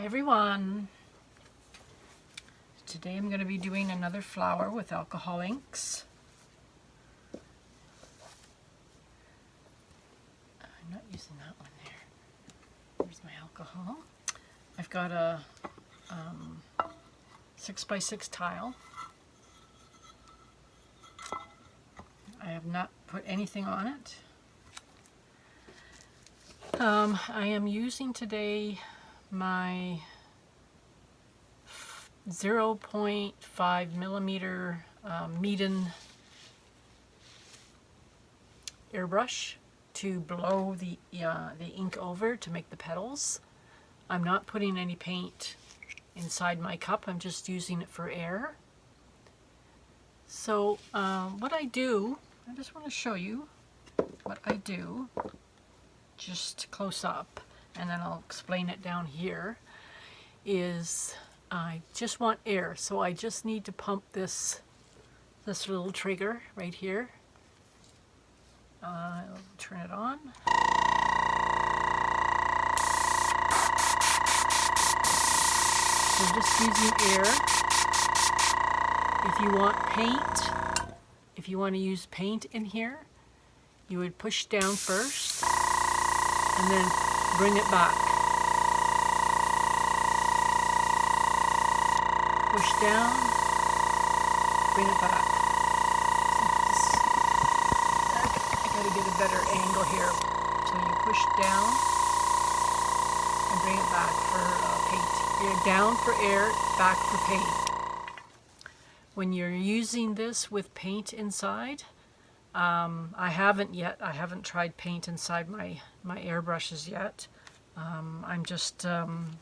Hi everyone! Today I'm going to be doing another flower with alcohol inks. I'm not using that one there. There's my alcohol. I've got a 6x6 tile. I have not put anything on it. I am using today my 0.5 millimeter Meeden Airbrush to blow the ink over to make the petals. I'm not putting any paint inside my cup, I'm just using it for air. So what I do, I just want to show you what I do, just close up, and then I'll explain it down here, is I just want air. So I just need to pump this little trigger right here. I'll turn it on. So just using air. If you want paint, if you want to use paint in here, you would push down first and then bring it back. Push down, bring it back. I gotta get a better angle here. So you push down and bring it back for paint. You're down for air, back for paint. When you're using this with paint inside, I haven't tried paint inside my airbrushes yet. I'm just I'm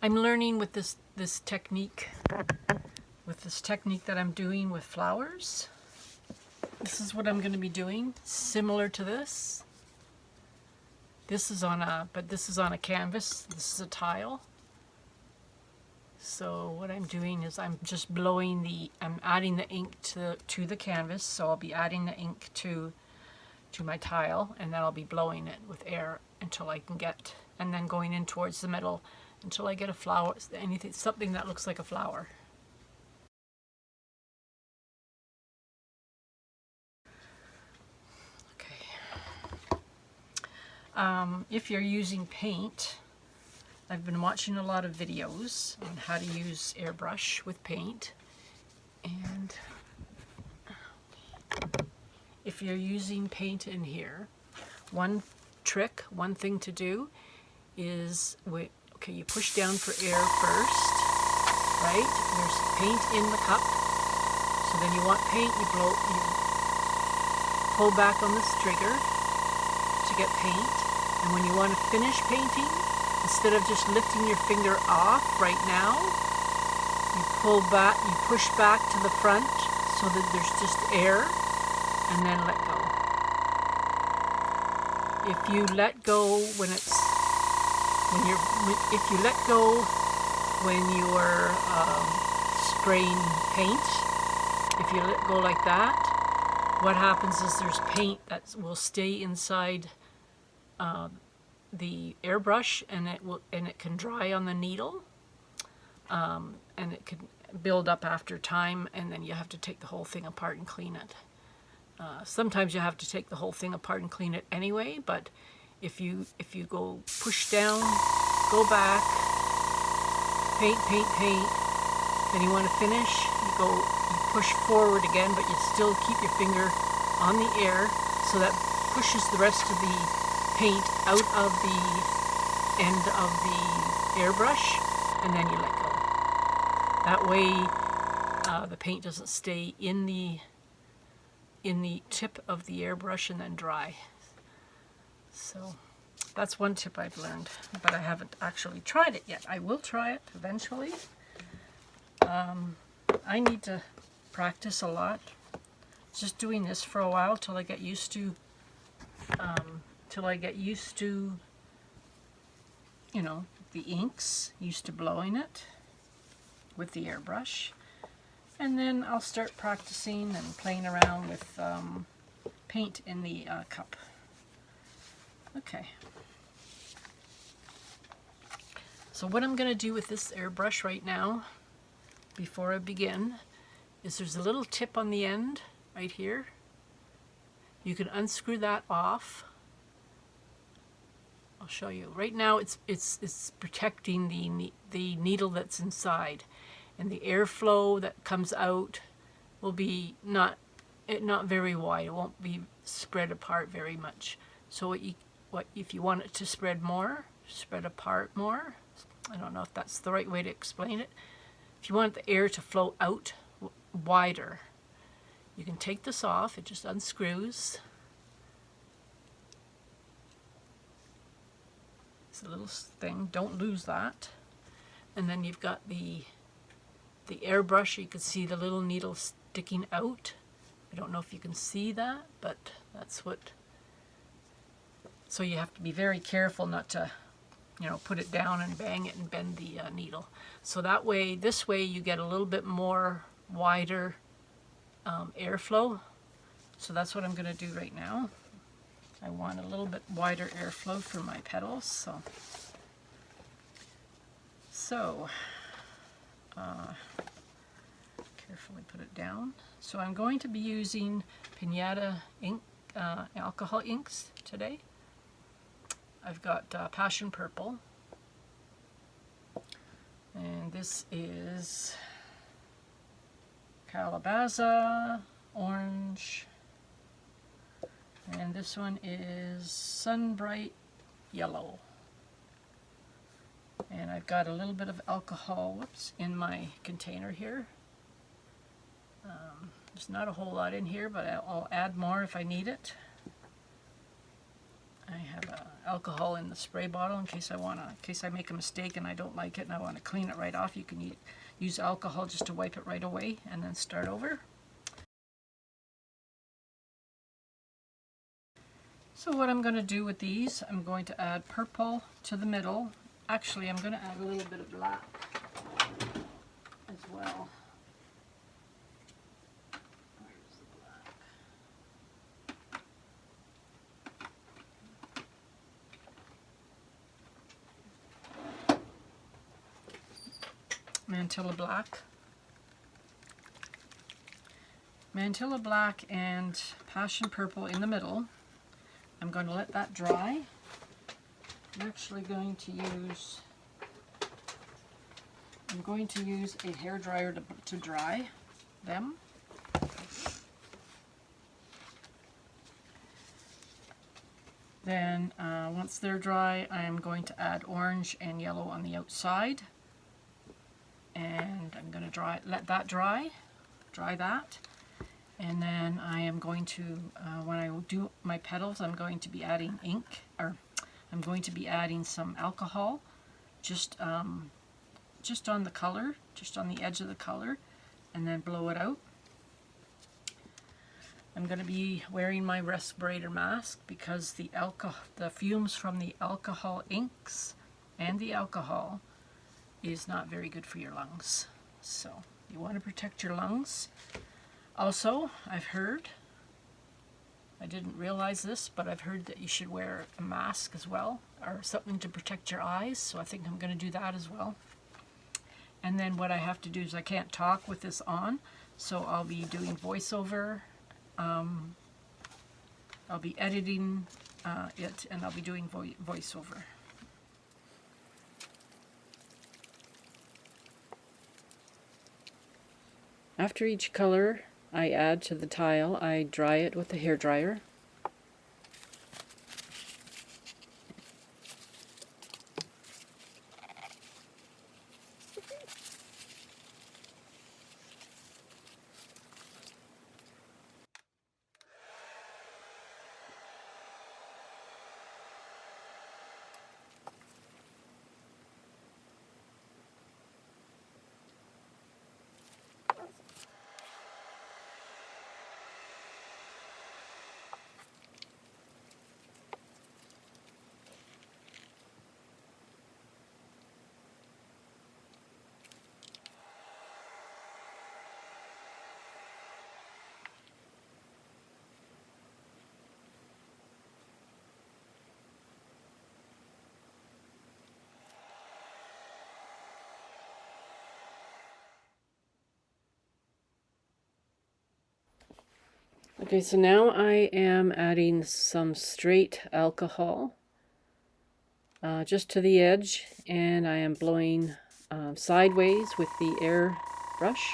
learning with this technique that I'm doing with flowers. This is what I'm going to be doing, similar to this. This is on a canvas. This is a tile. So what I'm doing is I'm just I'm adding the ink to the canvas. So I'll be adding the ink to my tile, and then I'll be blowing it with air until I can get, and then going in towards the middle until I get a flower, something that looks like a flower. Okay. If you're using paint, I've been watching a lot of videos on how to use airbrush with paint, and if you're using paint in here, one thing to do is okay, you push down for air first, right? There's paint in the cup, so then you want paint, you pull back on this trigger to get paint, and when you want to finish painting, instead of just lifting your finger off right now, you pull back, you push back to the front so that there's just air, and then let go. If you let go when you're spraying paint, if you let go like that, what happens is there's paint that will stay inside the airbrush, and it can dry on the needle, and it can build up after time, and then you have to take the whole thing apart and clean it. Sometimes you have to take the whole thing apart and clean it anyway, but if you go push down, go back, paint, then you want to finish, you push forward again, but you still keep your finger on the air, so that pushes the rest of the paint out of the end of the airbrush, and then you let go. That way the paint doesn't stay in the tip of the airbrush and then dry. So that's one tip I've learned, but I haven't actually tried it yet. I will try it eventually. I need to practice a lot. Just doing this for a while till I get used to you know, the inks, used to blowing it with the airbrush, and then I'll start practicing and playing around with paint in the cup. Okay. So what I'm going to do with this airbrush right now, before I begin, is there's a little tip on the end right here. You can unscrew that off. I'll show you. Right now it's protecting the needle that's inside, and the airflow that comes out will be not very wide. It won't be spread apart very much. So if you want it to spread more, spread apart more. I don't know if that's the right way to explain it. If you want the air to flow out wider, you can take this off. It just unscrews. It's a little thing. Don't lose that. And then you've got the airbrush. You can see the little needle sticking out. I don't know if you can see that, but that's what. So you have to be very careful not to, put it down and bang it and bend the needle. So this way you get a little bit more wider airflow. So that's what I'm going to do right now. I want a little bit wider airflow for my petals. So carefully put it down. So I'm going to be using Pinata ink, alcohol inks today. I've got Passion Purple, and this is Calabaza Orange, and this one is Sunbright Yellow. And I've got a little bit of alcohol, in my container here. There's not a whole lot in here, but I'll add more if I need it. I have alcohol in the spray bottle in case I make a mistake and I don't like it and I want to clean it right off. You can use alcohol just to wipe it right away and then start over. So what I'm going to do with these, I'm going to add purple to the middle. Actually, I'm going to add a little bit of black as well. Where's the black? Mantilla black. Mantilla black and Passion Purple in the middle. I'm going to let that dry. I'm actually going to use a hairdryer to dry them. Then once they're dry, I am going to add orange and yellow on the outside. And I'm going to let that dry that. And then I am going to, when I do my petals, I'm going to be adding I'm going to be adding some alcohol, just on the color, just on the edge of the color, and then blow it out. I'm going to be wearing my respirator mask because the fumes from the alcohol inks and the alcohol is not very good for your lungs. So you want to protect your lungs. Also, I've heard, I didn't realize this, but I've heard that you should wear a mask as well, or something to protect your eyes, so I think I'm going to do that as well. And then what I have to do is I can't talk with this on, so I'll be doing voiceover. I'll be editing it, and I'll be doing voiceover. After each color I add to the tile, I dry it with the hairdryer. Okay, so now I am adding some straight alcohol just to the edge, and I am blowing sideways with the air brush,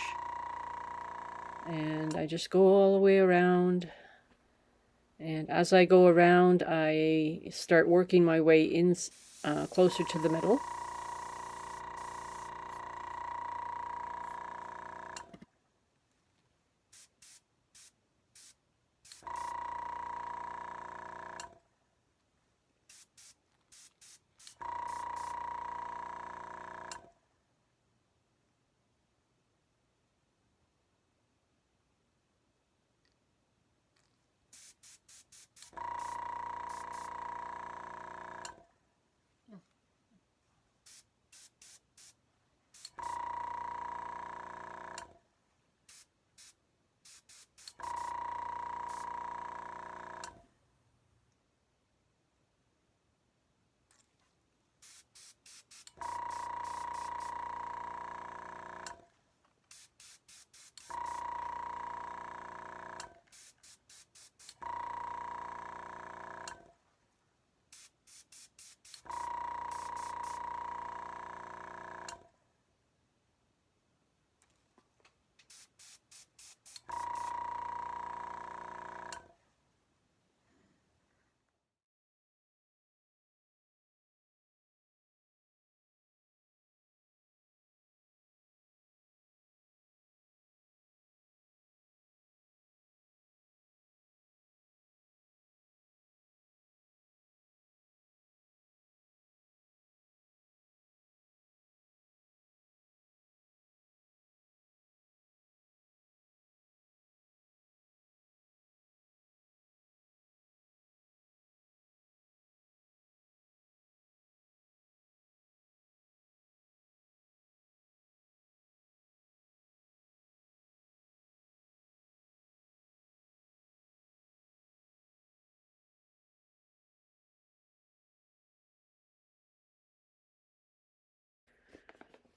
and I just go all the way around, and as I go around I start working my way in closer to the middle.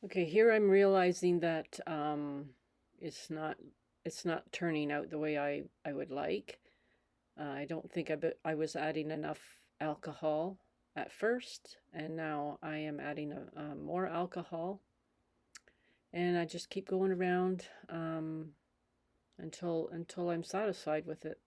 Okay, here I'm realizing that it's not turning out the way I would like. I don't think I was adding enough alcohol at first, and now I am adding more alcohol, and I just keep going around until I'm satisfied with it.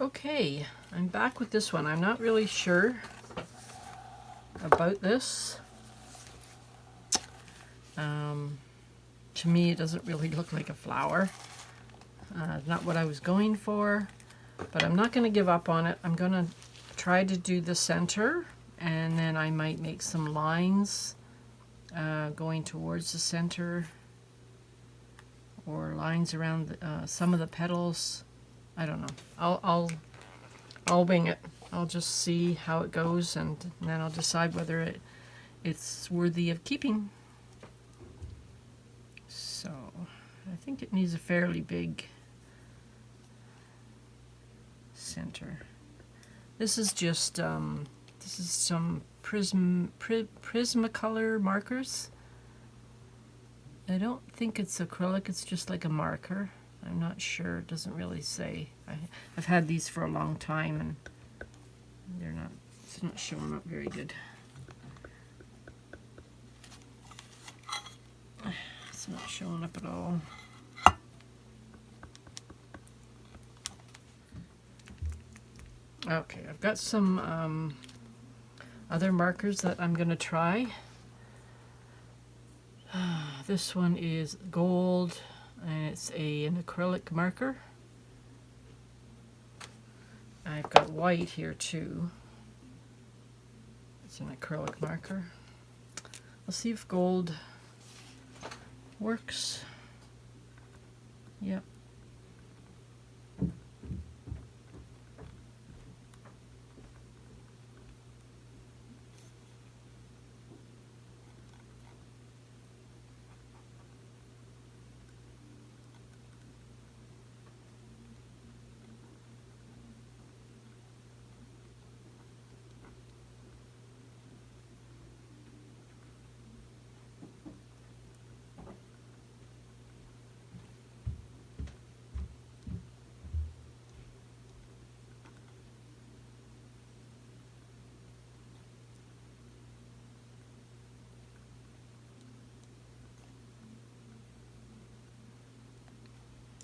Okay, I'm back with this one. I'm not really sure about this. To me, it doesn't really look like a flower. Not what I was going for, but I'm not going to give up on it. I'm going to try to do the center, and then I might make some lines going towards the center or lines around some of the petals. I don't know. I'll wing it. I'll just see how it goes, and then I'll decide whether it's worthy of keeping. So I think it needs a fairly big center. This is just this is some Prismacolor markers. I don't think it's acrylic, it's just like a marker. I'm not sure, it doesn't really say. I've had these for a long time and it's not showing up very good. It's not showing up at all. Okay, I've got some other markers that I'm going to try. This one is gold, and it's an acrylic marker. I've got white here too. It's an acrylic marker. Let's see if gold works. Yep.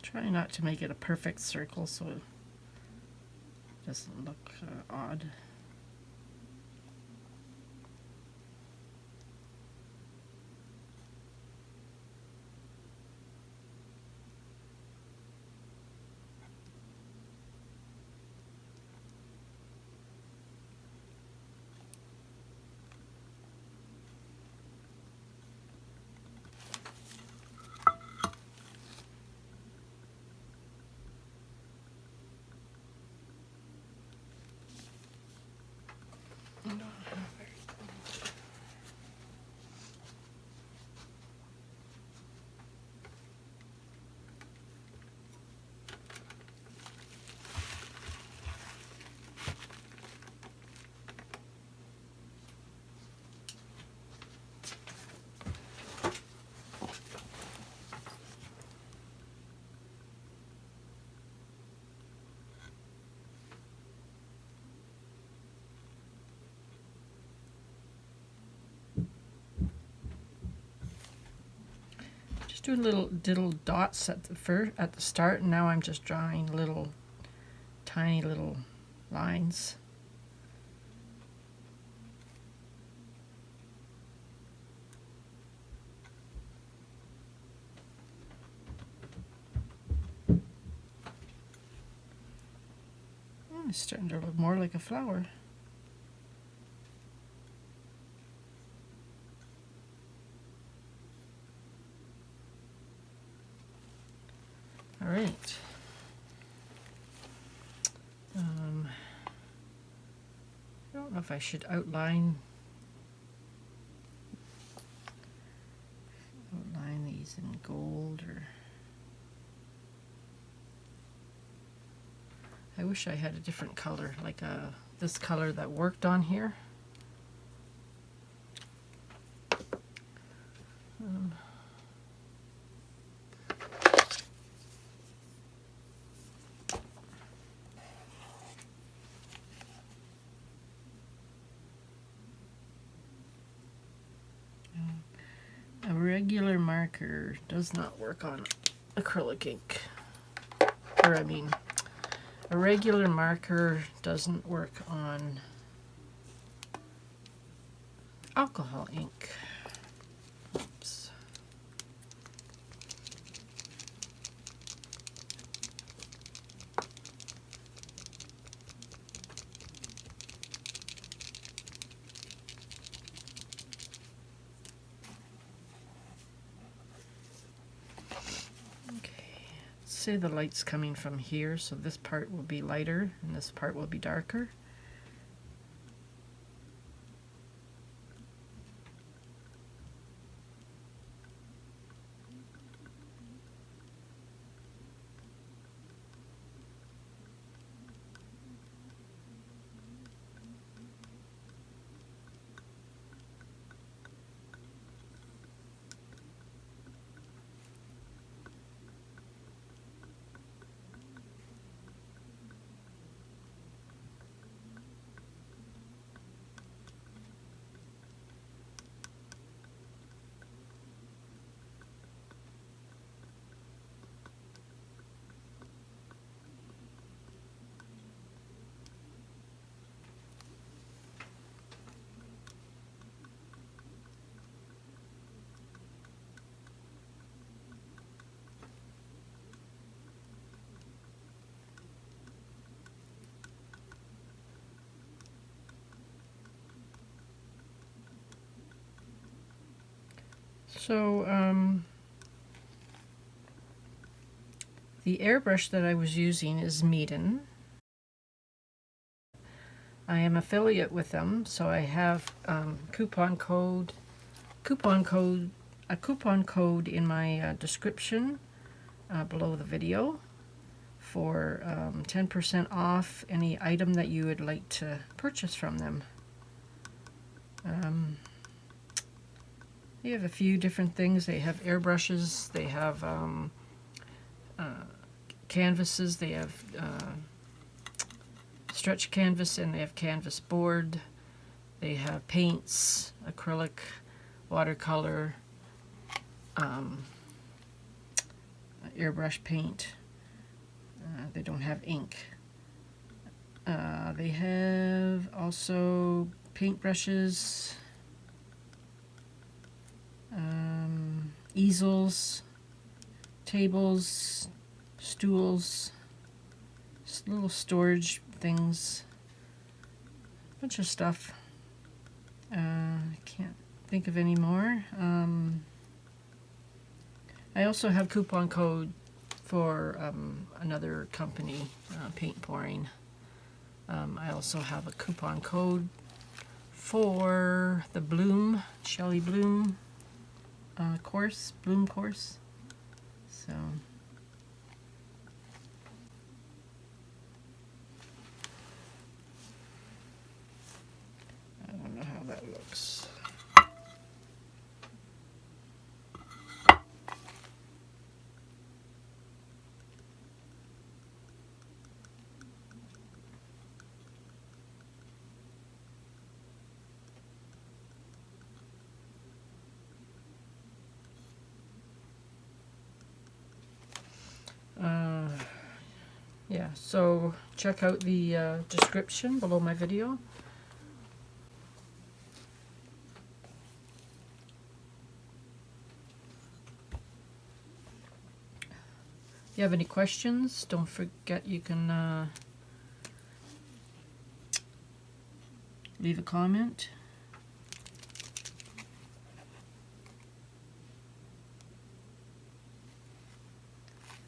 Try not to make it a perfect circle so it doesn't look odd. Doing little dots at the start, and now I'm just drawing tiny little lines. It's starting to look more like a flower. All right. I don't know if I should outline these in gold, or I wish I had a different color, like this color that worked on here. A regular marker does not work on acrylic ink. Or I mean, a regular marker doesn't work on alcohol ink. Oops. say the light's coming from here, so this part will be lighter and this part will be darker. So the airbrush that I was using is Meeden. I am affiliate with them, so I have a coupon code in my description below the video for 10% off any item that you would like to purchase from them. They have a few different things. They have airbrushes, they have canvases, they have stretch canvas, and they have canvas board. They have paints, acrylic, watercolor, airbrush paint. They don't have ink. They have also paintbrushes, easels, tables, stools, little storage things, a bunch of stuff. I can't think of any more. I also have coupon code for another company, paint pouring. I also have a coupon code for the Bloom, Shelley Bloom course, Bloom course. So I don't know how that looks. Yeah, so check out the description below my video. If you have any questions, don't forget you can leave a comment.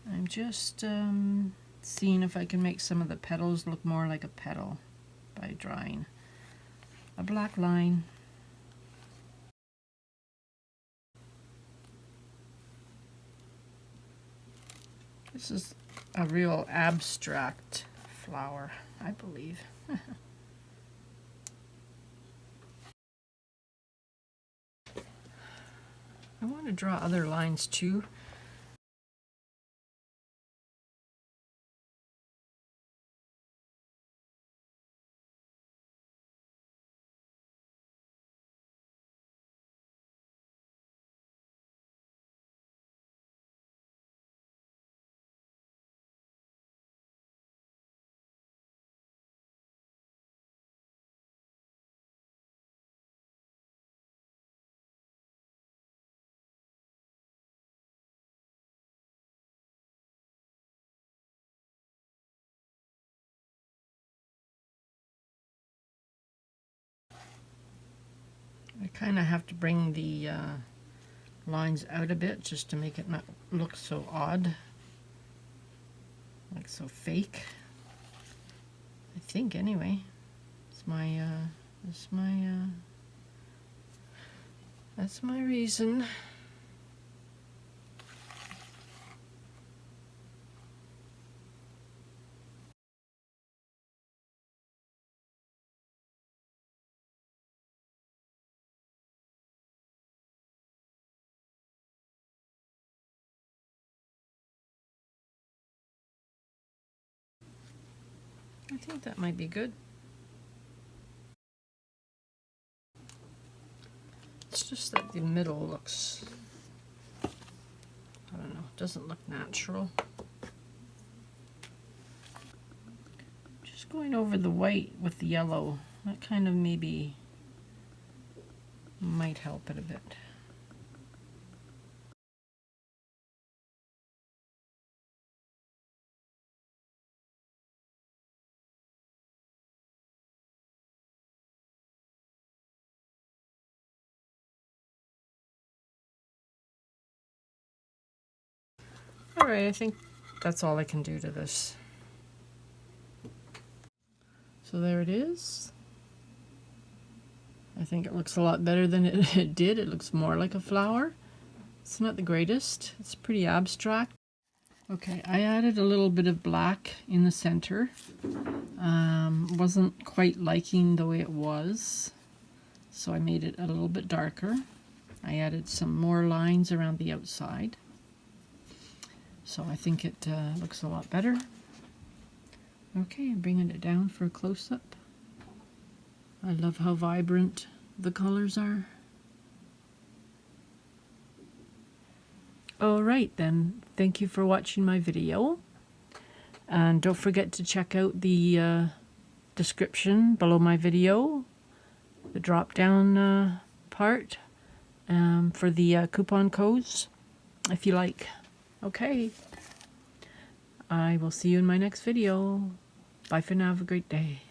I'm just seeing if I can make some of the petals look more like a petal by drawing a black line. This is a real abstract flower, I believe. I want to draw other lines too. I kind of have to bring the lines out a bit just to make it not look so odd. like so fake. I think anyway. That's my reason. I think that might be good. It's just that the middle looks, I don't know, doesn't look natural. Just going over the white with the yellow, that kind of maybe might help it a bit. Alright, I think that's all I can do to this. So there it is. I think it looks a lot better than it did. It looks more like a flower. It's not the greatest. It's pretty abstract. Okay, I added a little bit of black in the center. Wasn't quite liking the way it was, so I made it a little bit darker. I added some more lines around the outside. So I think it looks a lot better. Okay, I'm bringing it down for a close-up. I love how vibrant the colors are. Alright then, thank you for watching my video. And don't forget to check out the description below my video, the drop-down part for the coupon codes, if you like. Okay, I will see you in my next video. Bye for now, have a great day.